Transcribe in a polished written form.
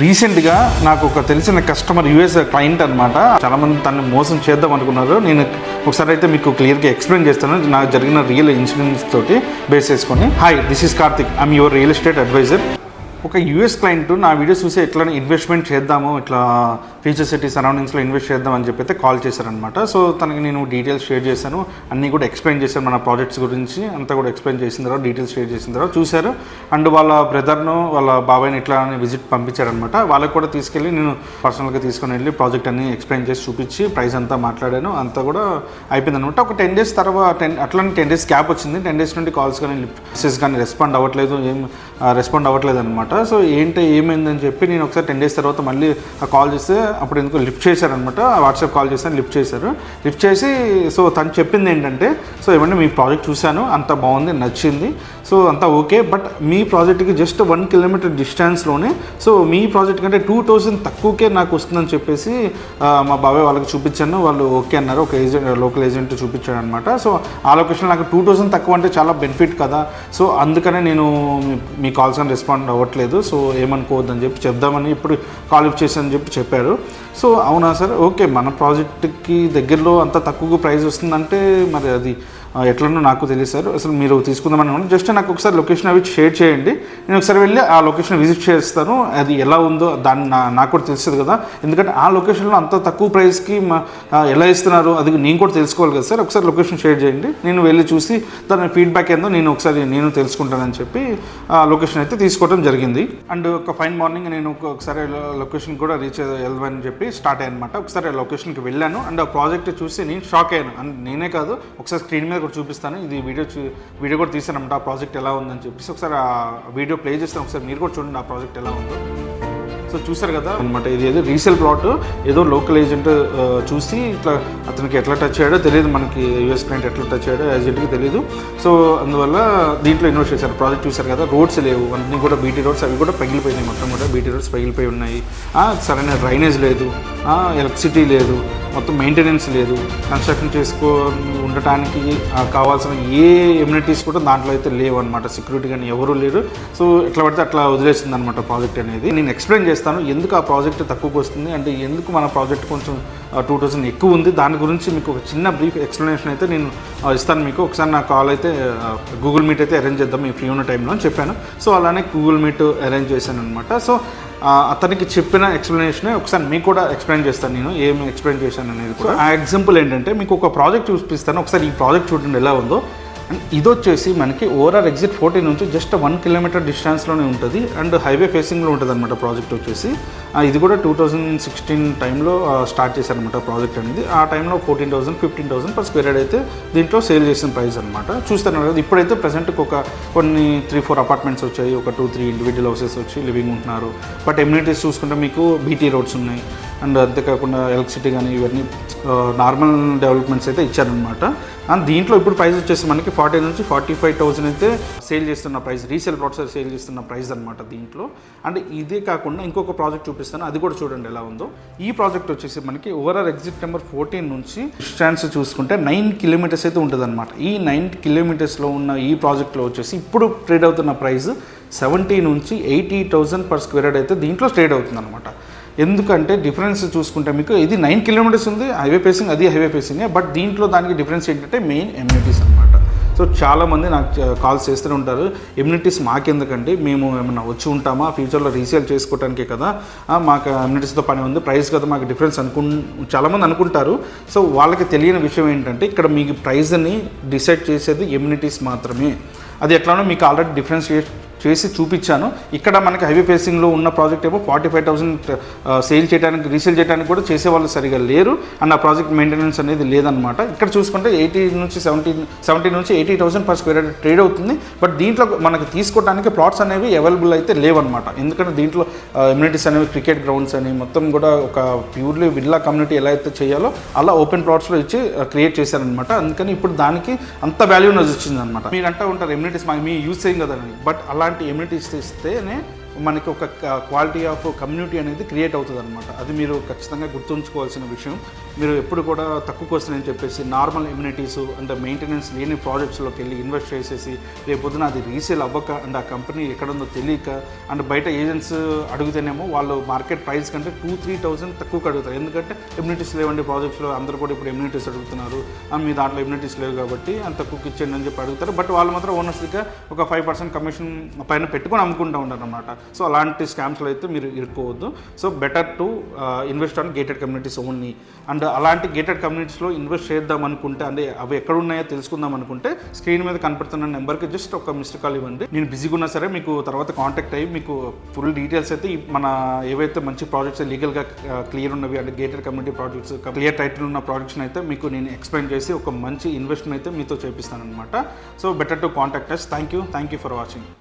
రీసెంట్గా నాకు ఒక తెలిసిన కస్టమర్ యూఎస్ క్లయింట్ అనమాట. చాలామంది తనని మోసం చేద్దాం అనుకున్నారు. నేను ఒకసారి అయితే మీకు క్లియర్గా ఎక్స్ప్లెయిన్ చేస్తాను నాకు జరిగిన రియల్ ఇన్సిడెంట్స్ తోటి బేస్ చేసుకొని. Hi, this is Karthik, I'm your real estate advisor. ఒక యూఎస్ క్లయింట్ నా వీడియోస్ చూసి ఎట్లా ఇన్వెస్ట్మెంట్ చేద్దాము, ఇట్లా ఫ్యూచర్ సిటీ సరౌండింగ్స్లో ఇన్వెస్ట్ చేద్దాం అని చెప్పి అయితే కాల్ చేశారనమాట. సో తనకి నేను డీటెయిల్స్ షేర్ చేశాను, అన్నీ కూడా ఎక్స్ప్లెయిన్ చేశాను, మన ప్రాజెక్ట్స్ గురించి అంతా కూడా ఎక్స్ప్లెయిన్ చేసిన తర్వాత డీటెయిల్స్ షేర్ చేసిన తర్వాత చూశారు. అండ్ వాళ్ళ బ్రదర్ను వాళ్ళ బాబాయ్ని ఇట్లా విజిట్ పంపించారనమాట. వాళ్ళకి కూడా తీసుకెళ్ళి నేను పర్సనల్గా తీసుకొని వెళ్ళి ప్రాజెక్ట్ అన్ని ఎక్స్ప్లెయిన్ చేసి చూపించి ప్రైస్ అంతా మాట్లాడాను. అంతా కూడా అయిపోయింది అనమాట. ఒక 10 days తర్వాత అట్లానే 10 days గ్యాప్ వచ్చింది. 10 days నుండి కాల్స్ కానీ మెసేజ్ కానీ రెస్పాండ్ అవ్వట్లేదు, రెస్పాండ్ అవ్వట్లేదు అనమాట. సో ఏమైందని చెప్పి నేను ఒకసారి 10 days తర్వాత మళ్ళీ కాల్ చేస్తే అప్పుడు ఎందుకు లిఫ్ట్ చేశారనమాట. వాట్సాప్ కాల్ చేశాను, లిఫ్ట్ చేశారు. లిఫ్ట్ చేసి సో తను చెప్పింది ఏంటంటే, సో ఏమంటే మీ ప్రాజెక్ట్ చూశాను, అంత బాగుంది, నచ్చింది, సో అంతా ఓకే, బట్ మీ ప్రాజెక్ట్కి జస్ట్ 1 kilometer డిస్టెన్స్లోనే, సో మీ ప్రాజెక్ట్ కంటే 2000 తక్కువకే నాకు వస్తుందని చెప్పేసి మా బాబాయ్ వాళ్ళకి చూపించాను. వాళ్ళు ఓకే అన్నారు. ఒక ఏజెంట్, లోకల్ ఏజెంట్ చూపించాడు అనమాట. సో ఆ లొకేషన్ నాకు 2000 తక్కువ అంటే చాలా బెనిఫిట్ కదా. సో అందుకనే నేను మీ కాల్స్ అని రెస్పాండ్ అవ్వట్లేదు, సో ఏమనుకోవద్దని చెప్పి చెప్దామని ఇప్పుడు కాల్ లిఫ్ట్ చేశానని చెప్పి చెప్పారు. సో అవునా సార్, ఓకే, మన ప్రాజెక్ట్కి దగ్గరలో అంత తక్కువ ప్రైస్ వస్తుందంటే మరి అది ఎట్లనో నాకు తెలియదు సార్. అసలు మీరు తీసుకుందామని జస్ట్ నాకు ఒకసారి లొకేషన్ అవి షేర్ చేయండి, నేను ఒకసారి వెళ్ళి ఆ లొకేషన్ విజిట్ చేస్తాను, అది ఎలా ఉందో దాన్ని నాకు కూడా తెలుస్తుంది కదా. ఎందుకంటే ఆ లొకేషన్లో అంత తక్కువ ప్రైస్కి ఎలా ఇస్తున్నారు అది నేను కూడా తెలుసుకోవాలి కదా సార్. ఒకసారి లొకేషన్ షేర్ చేయండి, నేను వెళ్ళి చూసి దాని ఫీడ్బ్యాక్ ఏందో నేను తెలుసుకుంటానని చెప్పి ఆ లొకేషన్ అయితే తీసుకోవడం జరిగింది. అండ్ ఒక ఫైన్ మార్నింగ్ నేను ఒకసారి లొకేషన్ కూడా రీచ్ వెళ్దామని చెప్పి స్టార్ట్ అయ్యాను అనమాట. ఒకసారి ఆ లొకేషన్కి వెళ్ళాను. అండ్ ఆ ప్రాజెక్ట్ చూసి నేను షాక్ అయ్యాను. అండ్ నేనే కాదు, ఒకసారి స్క్రీన్ మీద కూడా చూపిస్తాను, ఇది వీడియో కూడా తీసానమాట ఆ ప్రాజెక్ట్ ఎలా ఉందని చెప్పేసి. ఒకసారి ఆ వీడియో ప్లే చేస్తాను, ఒకసారి మీరు కూడా చూడండి ఆ ప్రాజెక్ట్ ఎలా ఉందో. సో చూసారు కదా అనమాట, ఇది ఏదో రీసేల్ ప్లాట్, ఏదో లోకల్ ఏజెంట్ చూసి ఇట్లా అతనికి ఎట్లా టచ్ అయ్యాడో తెలియదు, మనకి యూఎస్ క్లయింట్ ఎట్లా టచ్ అయ్యాడో ఏజెంట్కి తెలియదు. సో అందువల్ల దీంట్లో ఇన్వెస్ట్ చేశారు. ప్రాజెక్ట్ చూసారు కదా, రోడ్స్ లేవు, అన్నీ కూడా బీటీ రోడ్స్, అవి కూడా పగిలిపోయినాయి, మొత్తం కూడా బీటీ రోడ్స్ పగిలిపోయి ఉన్నాయి. సరైన డ్రైనేజ్ లేదు, ఎలక్ట్రిసిటీ లేదు, మొత్తం మెయింటెనెన్స్ లేదు, కన్స్ట్రక్షన్ చేసుకొని ఉండటానికి కావాల్సిన ఏ ఎమ్యూనిటీస్ కూడా దాంట్లో అయితే లేవు అనమాట. సెక్యూరిటీ కానీ ఎవరూ లేరు. సో ఎట్లా పడితే అట్లా వదిలేస్తుంది అనమాట ప్రాజెక్ట్ అనేది. నేను ఎక్స్ప్లెయిన్ చేస్తాను ఎందుకు ఆ ప్రాజెక్ట్ తక్కువకి వస్తుంది, అంటే ఎందుకు మన ప్రాజెక్ట్ కొంచెం 2000 ఎక్కువ ఉంది, దాని గురించి మీకు ఒక చిన్న బ్రీఫ్ ఎక్స్ప్లెనేషన్ అయితే నేను ఇస్తాను మీకు. ఒకసారి నా కాల్ అయితే గూగుల్ మీట్ అయితే అరేంజ్ చేద్దాం మీ ఫ్రీ ఉన్న టైంలో అని చెప్పాను. సో అలానే గూగుల్ మీట్ అరేంజ్ చేశాను అనమాట. సో అతనికి చెప్పిన ఎక్స్ప్లెనేషన్ ఒకసారి మీకు కూడా ఎక్స్ప్లెయిన్ చేస్తాను, నేను ఏమి ఎక్స్ప్లెయిన్ చేశాను అనేది కూడా. ఆ ఎగ్జాంపుల్ ఏంటంటే, మీకు ఒక ప్రాజెక్ట్ చూపిస్తాను, ఒకసారి ఈ ప్రాజెక్ట్ చూడండి ఎలా ఉందో. అండ్ ఇది వచ్చేసి మనకి ఓఆర్ఆర్ ఎగ్జిట్ 14 నుంచి జస్ట్ 1 kilometer డిస్టెన్స్లోనే ఉంటుంది. అండ్ హైవే ఫేసింగ్లో ఉంటుంది అనమాట ప్రాజెక్ట్ వచ్చేసి. ఇది కూడా 2016 టైంలో స్టార్ట్ చేశారనమాట ప్రాజెక్ట్ అనేది. ఆ టైంలో 14,000 15,000 per square yard అయితే దీంట్లో సేల్ చేసిన ప్రైస్ అనమాట. చూస్తాను కదా, ఇప్పుడైతే ప్రజెంట్కి కొన్ని 3-4 అపార్ట్మెంట్స్ వచ్చాయి, ఒక 2-3 ఇండివిజువల్ హౌసెస్ వచ్చి లివింగ్ ఉంటున్నారు. బట్ ఎమ్యూనిటీస్ చూసుకుంటే మీకు బీటీ రోడ్స్ ఉన్నాయి, అండ్ అంతేకాకుండా ఎలక్ట్రిసిటీ కానీ ఇవన్నీ నార్మల్ డెవలప్మెంట్స్ అయితే ఇచ్చారనమాట. అండ్ దీంట్లో ఇప్పుడు ప్రైస్ వచ్చేసి మనకి 40 నుంచి 45,000 అయితే సేల్ చేస్తున్న ప్రైస్, రీసేల్ ప్లాట్స్ సేల్ చేస్తున్న ప్రైస్ అనమాట దీంట్లో. అండ్ ఇదే కాకుండా ఇంకొక ప్రాజెక్ట్ చూపిస్తాను, అది కూడా చూడండి ఎలా ఉందో. ఈ ప్రాజెక్ట్ వచ్చేసి మనకి ఓవరాల్ ఎగ్జిట్ నెంబర్ 14 నుంచి డిస్టెన్స్ చూసుకుంటే 9 kilometers అయితే ఉంటుంది అనమాట. ఈ 9 kilometersలో ఉన్న ఈ ప్రాజెక్ట్లో వచ్చేసి ఇప్పుడు ట్రేడ్ అవుతున్న ప్రైస్ 70 నుంచి 80,000 per square yard అయితే దీంట్లో ట్రేడ్ అవుతుంది అనమాట. ఎందుకంటే డిఫరెన్స్ చూసుకుంటే మీకు ఇది 9 kilometers ఉంది, హైవే ఫేసింగ్, అది హైవే ఫేసింగే, బట్ దీంట్లో దానికి డిఫరెన్స్ ఏంటంటే మెయిన్ ఎమ్యూనిటీస్ అనమాట. సో చాలామంది నాకు కాల్స్ చేస్తూనే ఉంటారు, ఎమ్యూనిటీస్ మాకెందుకండి, మేము ఏమన్నా వచ్చి ఉంటామా, ఫ్యూచర్లో రీసేల్ చేసుకోవడానికే కదా, మాకు ఎమ్యూనిటీస్తో పని ఉంది, ప్రైస్ కదా మాకు డిఫరెన్స్ చాలామంది అనుకుంటారు. సో వాళ్ళకి తెలియని విషయం ఏంటంటే, ఇక్కడ మీకు ప్రైస్ని డిసైడ్ చేసేది ఎమ్యూనిటీస్ మాత్రమే. అది ఎట్లానో మీకు ఆల్రెడీ డిఫరెన్స్ చేసి చూపించాను. ఇక్కడ మనకి హైవే ఫేసింగ్లో ఉన్న ప్రాజెక్ట్ ఏమో 45,000 సేల్ చేయడానికి, రీసేల్ చేయడానికి కూడా చేసేవాళ్ళు సరిగా లేరు. అండ్ ఆ ప్రాజెక్ట్ మెయింటెనెన్స్ అనేది లేదనమాట. ఇక్కడ చూసుకుంటే 70 నుంచి 80,000 per square yard ట్రేడ్ అవుతుంది. బట్ దీంట్లో మనకి తీసుకోవడానికి ప్లాట్స్ అనేవి అవైలబుల్ అయితే లేవన్నమాట. ఎందుకంటే దీంట్లో ఎమ్యూనిటీస్ అనేవి క్రికెట్ గ్రౌండ్స్ అని మొత్తం కూడా ఒక ప్యూర్లీ విల్లా కమ్యూనిటీ ఎలా అయితే చేయాలో అలా ఓపెన్ ప్లాట్స్లో ఇచ్చి క్రియేట్ చేశారనమాట. అందుకని ఇప్పుడు దానికి అంత వాల్యూనెస్ వచ్చింది అనమాట. మీరు అంటూ ఉంటారు ఎమ్యూనిటీస్ మీ యూజ్ చేయం కదండి, బట్ అలాంటి ఎమ్యూనిటీస్ ఇస్తేనే మనకి ఒక క్వాలిటీ ఆఫ్ కమ్యూనిటీ అనేది క్రియేట్ అవుతుంది అనమాట. అది మీరు ఖచ్చితంగా గుర్తుంచుకోవాల్సిన విషయం. మీరు ఎప్పుడు కూడా తక్కువకి వస్తుందని చెప్పేసి నార్మల్ ఇమ్యూనిటీస్ అండ్ మెయింటెనెన్స్ లేని ప్రాజెక్ట్స్లోకి వెళ్ళి ఇన్వెస్ట్ చేసేసి రేపొద్దున అది రీసేల్ అవ్వక అండ్ ఆ కంపెనీ ఎక్కడుందో తెలియక అండ్ బయట ఏజెంట్స్ అడిగితేనేమో వాళ్ళు మార్కెట్ ప్రైస్ కంటే 2,000-3,000 తక్కువకి అడుగుతారు. ఎందుకంటే ఇమ్యూనిటీస్ లేవండి ప్రాజెక్ట్స్లో, అందరూ కూడా ఇప్పుడు ఇమ్యూనిటీస్ అడుగుతున్నారు, మీ దాంట్లో ఇమ్యూనిటీస్ లేవు కాబట్టి అంత తక్కువకి ఇచ్చేయండి అని చెప్పి అడుగుతారు. బట్ వాళ్ళు మాత్రం ఓనర్స్గా ఒక 5% కమిషన్ పైన పెట్టుకొని అమ్ముకుంటూ ఉంటారు అనమాట. సో అలాంటి స్కామ్స్లో అయితే మీరు ఇరుక్కోవద్దు. So better to invest on gated communities only. And అలాంటి గేటెడ్ కమ్యూనిటీస్లో ఇన్వెస్ట్ చేద్దాం అనుకుంటే, అంటే అవి ఎక్కడ ఉన్నాయో తెలుసుకుందాం అనుకుంటే స్క్రీన్ మీద కనపడుతున్న నెంబర్కి జస్ట్ ఒక మిస్డ్ కాల్ ఇవ్వండి. నేను బిజీగా ఉన్నా సరే మీకు తర్వాత కాంటాక్ట్ అయ్యి మీకు ఫుల్ డీటెయిల్స్ అయితే మన ఏవైతే మంచి ప్రాజెక్ట్స్ లీగల్గా క్లియర్ ఉన్నవి అంటే gated community projects clear title ఉన్న ప్రాజెక్ట్స్ని అయితే మీకు నేను ఎక్స్ప్లెయిన్ చేసి ఒక మంచి ఇన్వెస్ట్మెంట్ అయితే మీతో చేపిస్తాను అనమాట. So better to contact us. Thank you for watching.